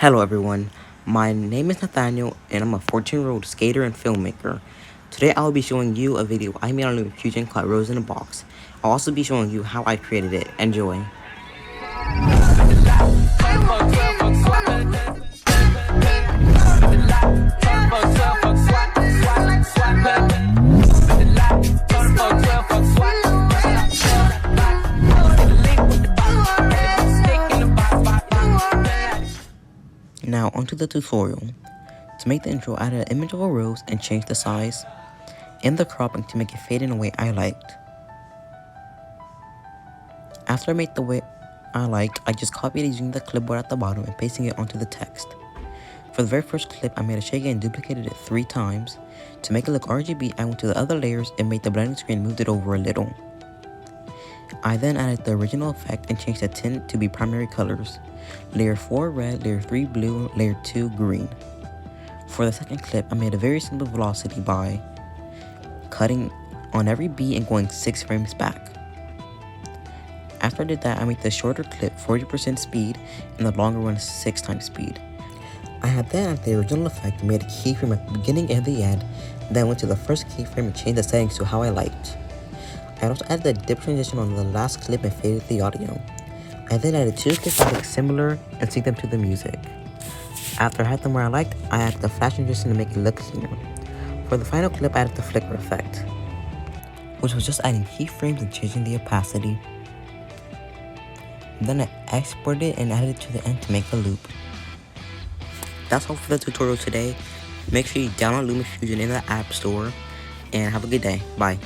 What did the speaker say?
Hello everyone, my name is Nathaniel and I'm a 14-year-old skater and filmmaker. Today I will be showing you a video I made on LumaFusion called Rose in a Box. I'll also be showing you how I created it. Enjoy. Now onto the tutorial. To make the intro, I added an image of a rose and changed the size and the cropping to make it fade in a way I liked. After I made the way I liked, I just copied it using the clipboard at the bottom and pasting it onto the text. For the very first clip, I made a shake and duplicated it 3 times. To make it look RGB, I went to the other layers and made the blending screen and moved it over a little. I then added the original effect and changed the tint to be primary colors. Layer 4 red, layer 3 blue, layer 2 green. For the second clip, I made a very simple velocity by cutting on every beat and going 6 frames back. After I did that, I made the shorter clip 40% speed and the longer one 6 times speed. I had then added the original effect and made a keyframe at the beginning and the end, then went to the first keyframe and changed the settings to how I liked. I also added the dip transition on the last clip and faded the audio. I then added 2 clips that look similar and synced them to the music. After I had them where I liked, I added the flash transition to make it look cleaner. For the final clip, I added the flicker effect, which was just adding keyframes and changing the opacity. Then I exported it and added it to the end to make a loop. That's all for the tutorial today. Make sure you download LumaFusion in the App Store and have a good day. Bye.